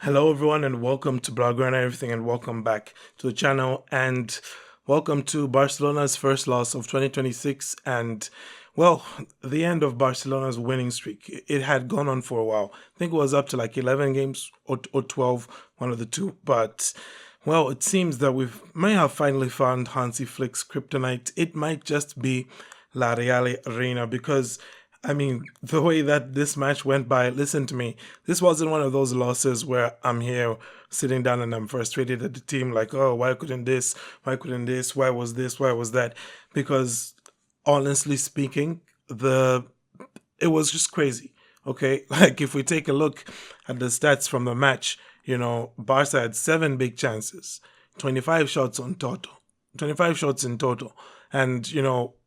Hello, everyone, and welcome to Blaugrana Everything, and welcome back to the channel. And welcome to Barcelona's first loss of 2026, and well, the end of Barcelona's winning streak. It had gone on for a while. I think it was up to like 11 games or 12, one of the two. But well, it seems that we may have finally found Hansi Flick's kryptonite. It might just be La Reale Arena because the way that this match went by, listen to me. This wasn't one of those losses where I'm here sitting down and I'm frustrated at the team, like, oh, why couldn't this? Why couldn't this? Why was this? Why was that? Because honestly speaking, the it was just crazy. Okay, like if we take a look at the stats from the match, Barca had seven big chances, 25 shots on total, 25 shots in total, and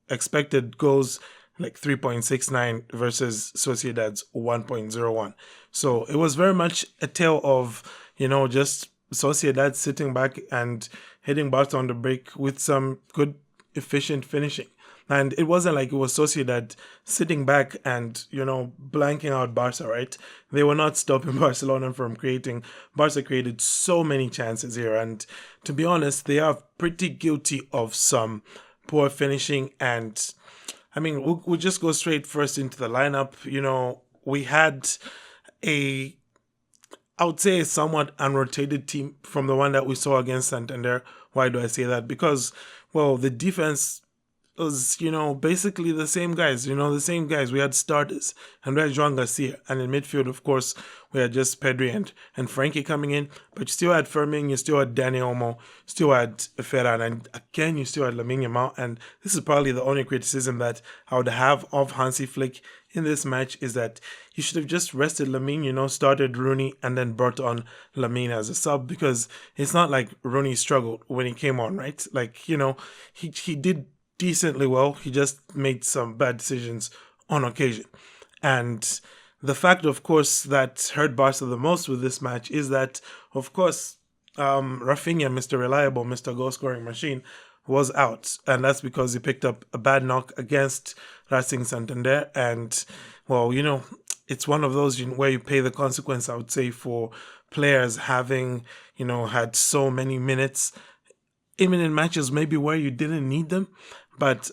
expected goals like 3.69 versus Sociedad's 1.01. So it was very much a tale of, just Sociedad sitting back and hitting Barca on the break with some good, efficient finishing. And it wasn't like it was Sociedad sitting back and, blanking out Barca, right? They were not stopping Barcelona from creating. Barca created so many chances here. And to be honest, they are pretty guilty of some poor finishing. And we'll just go straight first into the lineup. We had a, I would say, a somewhat unrotated team from the one that we saw against Santander. Why do I say that? Because, well, the defense was, basically the same guys, the same guys. We had starters, and we had Joan Garcia. And in midfield, of course, we had just Pedri and Frankie coming in. But you still had Fermin, you still had Dani Olmo, still had Ferran, and again, you still had Lamine Yamal. And this is probably the only criticism that I would have of Hansi Flick in this match is that you should have just rested Lamine, started Rooney, and then brought on Lamine as a sub, because it's not like Rooney struggled when he came on, right? Like, he did decently well. He just made some bad decisions on occasion. And the fact, of course, that hurt Barca the most with this match is that, of course, Rafinha, Mr. Reliable, Mr. Goal scoring machine, was out. And that's because he picked up a bad knock against Racing Santander. And, well, it's one of those where you pay the consequence, I would say, for players having, had so many minutes, even in matches maybe where you didn't need them. But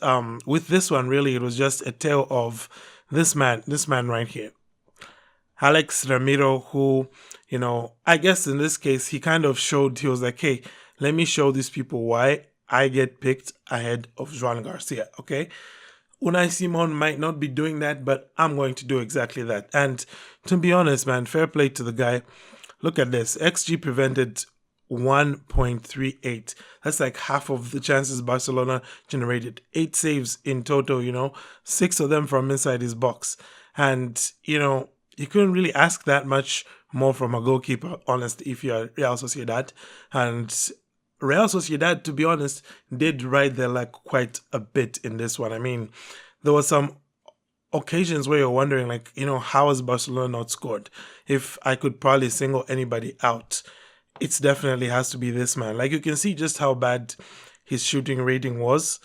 with this one, really, it was just a tale of this man right here, Alex Ramiro, who, I guess in this case, he kind of showed, he was like, hey, let me show these people why I get picked ahead of Joan Garcia, okay? Unai Simon might not be doing that, but I'm going to do exactly that. And to be honest, man, fair play to the guy. Look at this. XG prevented 1.38. That's like half of the chances Barcelona generated. 8 saves in total, 6 of them from inside his box. And, you couldn't really ask that much more from a goalkeeper, honestly, if you're Real Sociedad. And Real Sociedad, to be honest, did ride their luck quite a bit in this one. There were some occasions where you're wondering, like, how has Barcelona not scored? If I could probably single anybody out, it definitely has to be this man. Like, you can see just how bad his shooting rating was.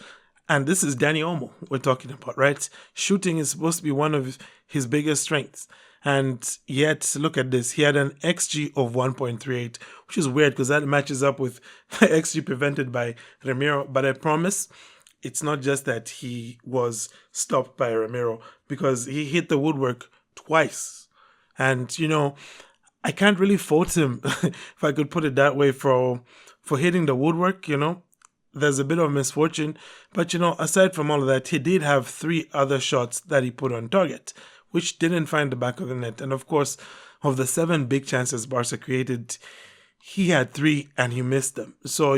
And this is Dani Olmo we're talking about, right? Shooting is supposed to be one of his biggest strengths. And yet, look at this. He had an XG of 1.38, which is weird because that matches up with the XG prevented by Ramiro. But I promise, it's not just that he was stopped by Ramiro, because he hit the woodwork twice. And, I can't really fault him, if I could put it that way, for hitting the woodwork. There's a bit of misfortune, but aside from all of that, he did have 3 other shots that he put on target, which didn't find the back of the net. And of course, of the 7 big chances Barca created, he had 3 and he missed them. So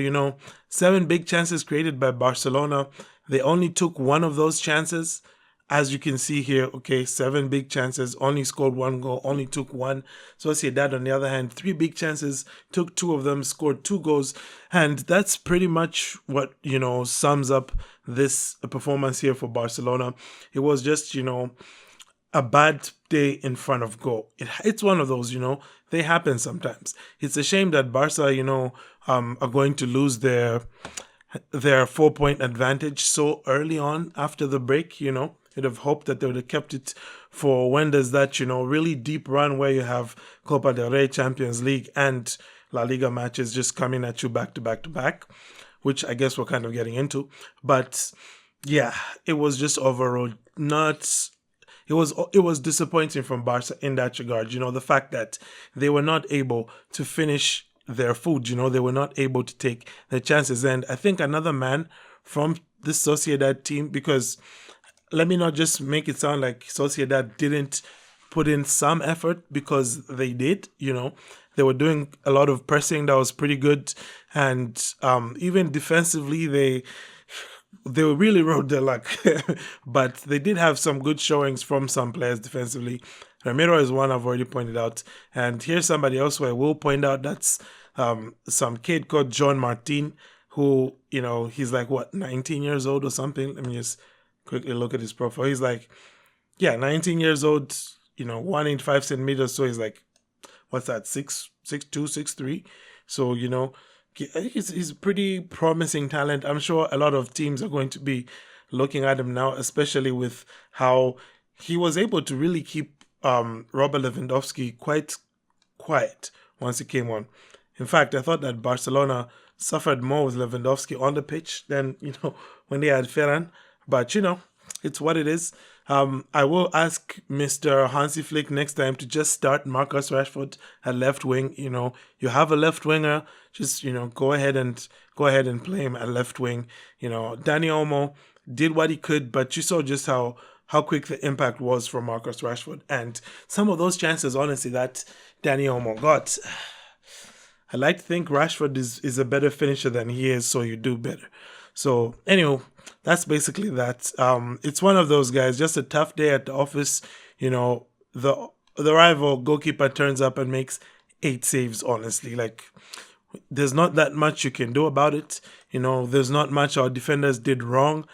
7 big chances created by Barcelona. They only took 1 of those chances. As you can see here, okay, 7 big chances, only scored 1 goal, only took 1. Sociedad, on the other hand, 3 big chances, took 2 of them, scored 2 goals. And that's pretty much what, sums up this performance here for Barcelona. It was just, a bad day in front of goal. It's one of those, they happen sometimes. It's a shame that Barca, are going to lose their 4-point advantage so early on after the break. You'd have hoped that they would have kept it for when there's that, really deep run where you have Copa del Rey, Champions League, and La Liga matches just coming at you back to back to back, which I guess we're kind of getting into. But yeah, it was just overall not. It was disappointing from Barca in that regard. The fact that they were not able to finish their food. They were not able to take their chances. And I think another man from this Sociedad team, because let me not just make it sound like Sociedad didn't put in some effort, because they did. They were doing a lot of pressing that was pretty good, and even defensively they really rode their luck. But they did have some good showings from some players defensively. Ramiro is one I've already pointed out, and here's somebody else who I will point out. That's some kid called John Martin, who he's like 19 years old or something. Let me just quickly look at his profile. He's like 19 years old, 185 centimeters, so he's like, what's that, 6'2", 6'3". So he's pretty promising talent. I'm sure a lot of teams are going to be looking at him now, especially with how he was able to really keep Robert Lewandowski quite quiet once he came on. In fact, I thought that Barcelona suffered more with Lewandowski on the pitch than when they had Ferran. But it's what it is. I will ask Mr. Hansi Flick next time to just start Marcus Rashford at left wing. You have a left winger, just go ahead and play him at left wing. Dani Olmo did what he could, but you saw just how quick the impact was from Marcus Rashford, and some of those chances, honestly, that Dani Olmo got. I like to think Rashford is a better finisher than he is, so you do better. So anyway, that's basically that. It's one of those guys, just a tough day at the office. The rival goalkeeper turns up and makes 8 saves, honestly. Like, there's not that much you can do about it. There's not much our defenders did wrong.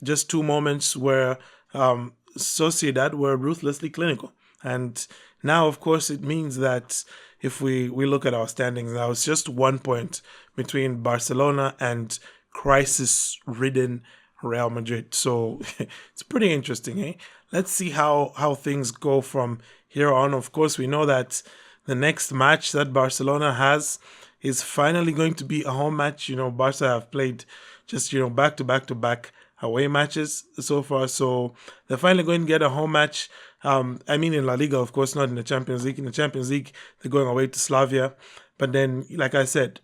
Just 2 moments where Sociedad were ruthlessly clinical. And now, of course, it means that if we look at our standings now, it's just 1 point between Barcelona and crisis-ridden Real Madrid. So it's pretty interesting, eh? Let's see how things go from here on. Of course, we know that the next match that Barcelona has is finally going to be a home match. Barca have played just, back to back to back away matches so far. So they're finally going to get a home match. In La Liga, of course, not in the Champions League. In the Champions League, they're going away to Slavia. But then, like I said,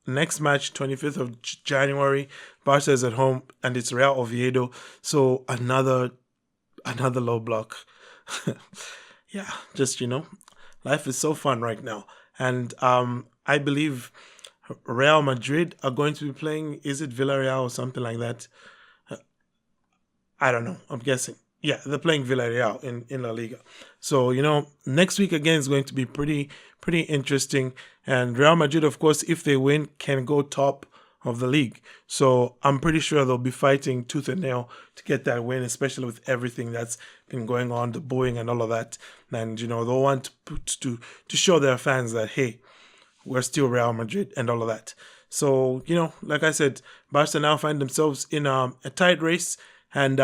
next match, 25th of January, Barca is at home, and it's Real Oviedo. So another low block. Yeah, just, life is so fun right now. And I believe Real Madrid are going to be playing, is it Villarreal or something like that? I don't know. I'm guessing. Yeah, they're playing Villarreal in La Liga. So, next week again is going to be pretty interesting. And Real Madrid, of course, if they win, can go top of the league. So I'm pretty sure they'll be fighting tooth and nail to get that win, especially with everything that's been going on, the booing and all of that. And, they'll want to show their fans that, hey, we're still Real Madrid and all of that. So, like I said, Barca now find themselves in a tight race. And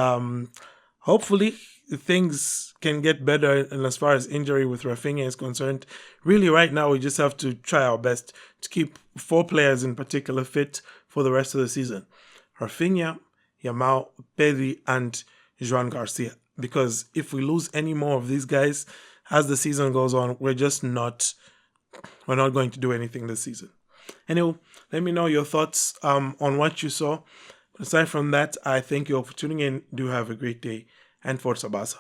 hopefully things can get better. And as far as injury with Rafinha is concerned, really right now we just have to try our best to keep 4 players in particular fit for the rest of the season. Rafinha, Yamal, Pedri, and Joan Garcia. Because if we lose any more of these guys as the season goes on, we're not going to do anything this season. Anyway, let me know your thoughts on what you saw. Aside from that, I thank you all for tuning in. Do have a great day, and Forza Barca.